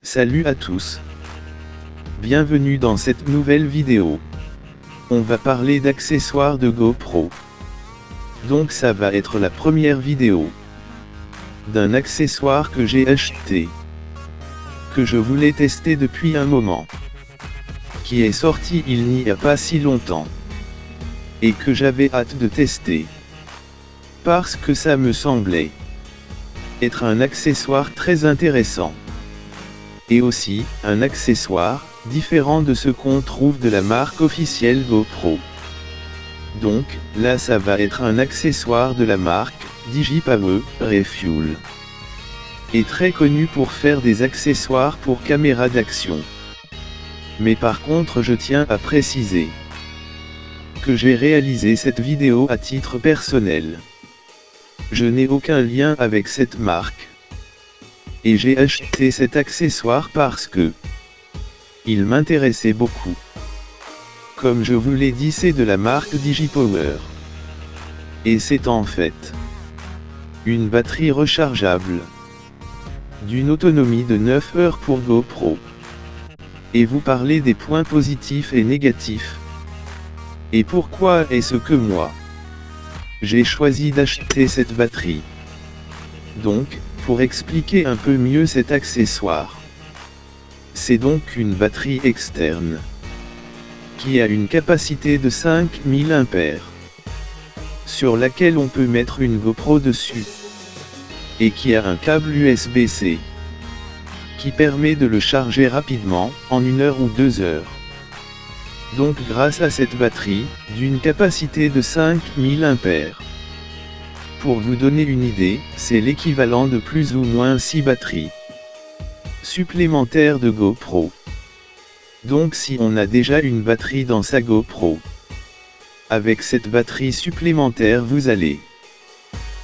Salut à tous. Bienvenue dans cette nouvelle vidéo. On va parler d'accessoires de GoPro. Donc ça va être la première vidéo d'un accessoire que j'ai acheté, que je voulais tester depuis un moment, qui est sorti il n'y a pas si longtemps, et que j'avais hâte de tester, parce que ça me semblait être un accessoire très intéressant. Et aussi, un accessoire, différent de ce qu'on trouve de la marque officielle GoPro. Donc, là ça va être un accessoire de la marque, Digipower Refuel. Et très connu pour faire des accessoires pour caméras d'action. Mais par contre je tiens à préciser que j'ai réalisé cette vidéo à titre personnel. Je n'ai aucun lien avec cette marque. Et j'ai acheté cet accessoire parce que il m'intéressait beaucoup. Comme je vous l'ai dit, c'est de la marque Digipower. Et c'est en fait une batterie rechargeable d'une autonomie de 9 heures pour GoPro. Et vous parlez des points positifs et négatifs. Et pourquoi est-ce que moi j'ai choisi d'acheter cette batterie? Donc, pour expliquer un peu mieux cet accessoire, c'est donc une batterie externe qui a une capacité de 5000 ampères, sur laquelle on peut mettre une GoPro dessus, et qui a un câble USB-C qui permet de le charger rapidement, en 1 heure ou 2 heures. Donc grâce à cette batterie, d'une capacité de 5000 ampères, pour vous donner une idée, c'est l'équivalent de plus ou moins 6 batteries supplémentaires de GoPro. Donc si on a déjà une batterie dans sa GoPro, avec cette batterie supplémentaire vous allez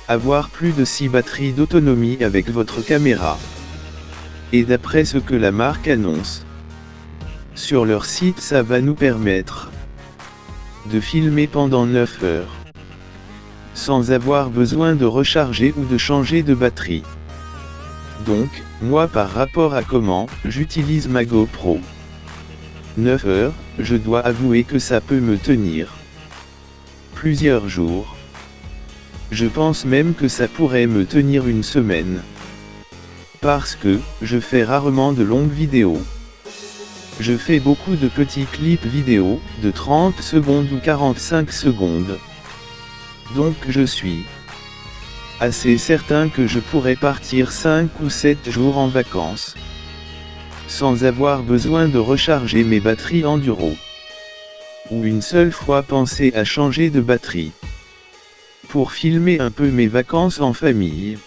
avoir plus de 6 batteries d'autonomie avec votre caméra. Et d'après ce que la marque annonce sur leur site, ça va nous permettre de filmer pendant 9 heures. Sans avoir besoin de recharger ou de changer de batterie. Donc, moi par rapport à comment j'utilise ma GoPro 9 heures, je dois avouer que ça peut me tenir plusieurs jours. Je pense même que ça pourrait me tenir une semaine. Parce que, je fais rarement de longues vidéos. Je fais beaucoup de petits clips vidéo, de 30 secondes ou 45 secondes. Donc je suis assez certain que je pourrais partir 5 ou 7 jours en vacances, sans avoir besoin de recharger mes batteries enduro, ou une seule fois penser à changer de batterie, pour filmer un peu mes vacances en famille.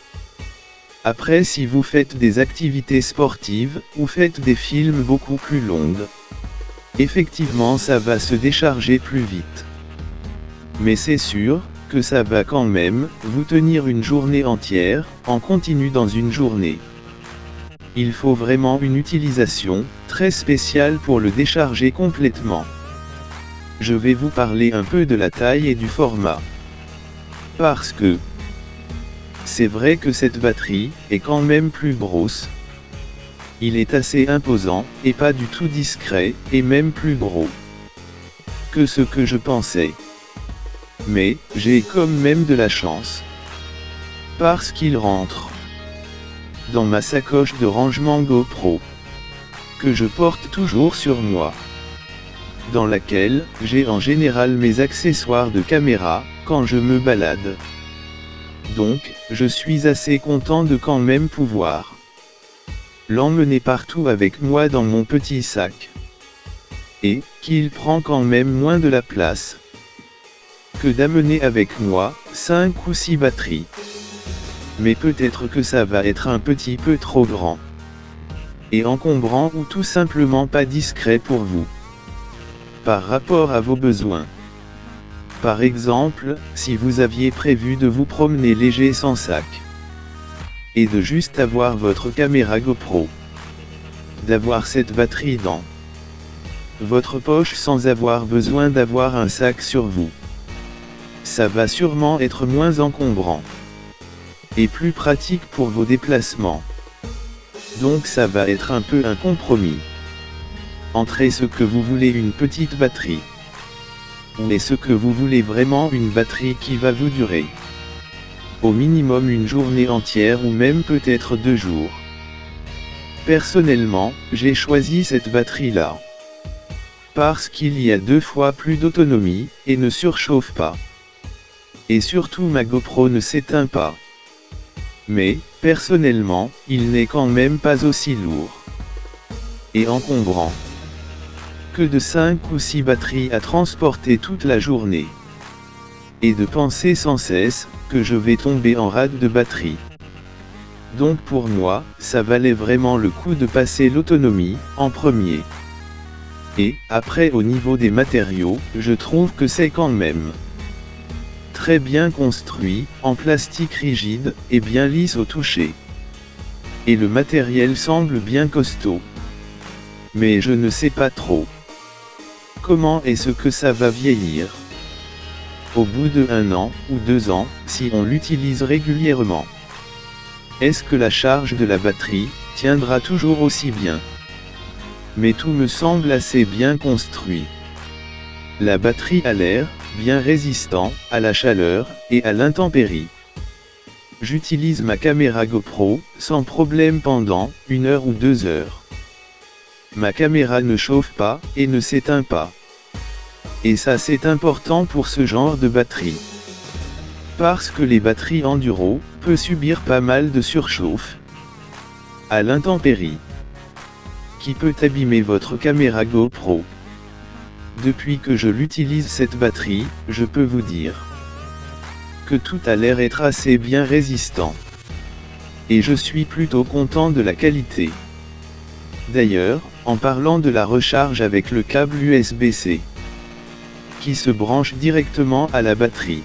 Après, si vous faites des activités sportives, ou faites des films beaucoup plus longues, effectivement ça va se décharger plus vite. Mais c'est sûr que ça va quand même vous tenir une journée entière, en continu dans une journée. Il faut vraiment une utilisation très spéciale pour le décharger complètement. Je vais vous parler un peu de la taille et du format. Parce que c'est vrai que cette batterie est quand même plus grosse. Il est assez imposant, et pas du tout discret, et même plus gros que ce que je pensais. Mais, j'ai quand même de la chance. Parce qu'il rentre dans ma sacoche de rangement GoPro, que je porte toujours sur moi, dans laquelle j'ai en général mes accessoires de caméra, quand je me balade. Donc, je suis assez content de quand même pouvoir l'emmener partout avec moi dans mon petit sac. Et, qu'il prend quand même moins de la place que d'amener avec moi 5 ou 6 batteries. Mais peut-être que ça va être un petit peu trop grand et encombrant, ou tout simplement pas discret pour vous par rapport à vos besoins. Par exemple, si vous aviez prévu de vous promener léger sans sac et de juste avoir votre caméra GoPro, d'avoir cette batterie dans votre poche sans avoir besoin d'avoir un sac sur vous, ça va sûrement être moins encombrant et plus pratique pour vos déplacements. Donc ça va être un peu un compromis. Entre est-ce que vous voulez une petite batterie, ou est-ce que vous voulez vraiment une batterie qui va vous durer au minimum une journée entière ou même peut-être 2 jours. Personnellement, j'ai choisi cette batterie-là, parce qu'il y a 2 fois plus d'autonomie, et ne surchauffe pas. Et surtout ma GoPro ne s'éteint pas. Mais, personnellement, il n'est quand même pas aussi lourd et encombrant que de 5 ou 6 batteries à transporter toute la journée. Et de penser sans cesse que je vais tomber en rade de batterie. Donc pour moi, ça valait vraiment le coup de passer l'autonomie en premier. Et, après au niveau des matériaux, je trouve que c'est quand même très bien construit, en plastique rigide, et bien lisse au toucher. Et le matériel semble bien costaud. Mais je ne sais pas trop comment est-ce que ça va vieillir au bout de 1 an, ou 2 ans, si on l'utilise régulièrement. Est-ce que la charge de la batterie tiendra toujours aussi bien? Mais tout me semble assez bien construit. La batterie a l'air bien résistant à la chaleur et à l'intempérie. J'utilise ma caméra GoPro sans problème pendant 1 heure ou 2 heures. Ma caméra ne chauffe pas et ne s'éteint pas. Et ça c'est important pour ce genre de batterie. Parce que les batteries enduro peuvent subir pas mal de surchauffe à l'intempérie, qui peut abîmer votre caméra GoPro. Depuis que je l'utilise cette batterie, je peux vous dire que tout a l'air être assez bien résistant. Et je suis plutôt content de la qualité. D'ailleurs, en parlant de la recharge avec le câble USB-C, qui se branche directement à la batterie.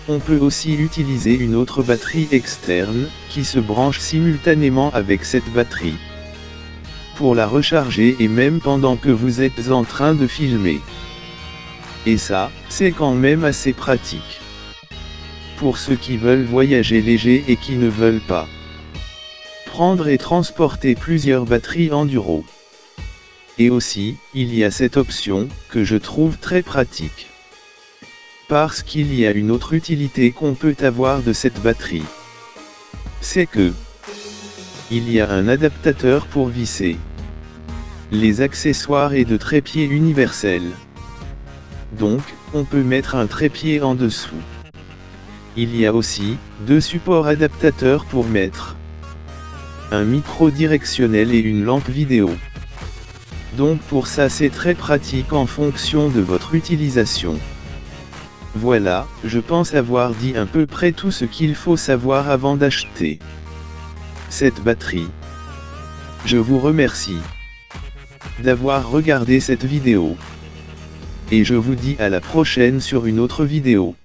On peut aussi utiliser une autre batterie externe, qui se branche simultanément avec cette batterie, pour la recharger et même pendant que vous êtes en train de filmer. Et ça, c'est quand même assez pratique. Pour ceux qui veulent voyager léger et qui ne veulent pas prendre et transporter plusieurs batteries enduro. Et aussi, il y a cette option, que je trouve très pratique. Parce qu'il y a une autre utilité qu'on peut avoir de cette batterie. C'est que il y a un adaptateur pour visser les accessoires et de trépied universel. Donc, on peut mettre un trépied en dessous. Il y a aussi 2 supports adaptateurs pour mettre un micro directionnel et une lampe vidéo. Donc pour ça c'est très pratique en fonction de votre utilisation. Voilà, je pense avoir dit à peu près tout ce qu'il faut savoir avant d'acheter cette batterie. Je vous remercie d'avoir regardé cette vidéo. Et je vous dis à la prochaine sur une autre vidéo.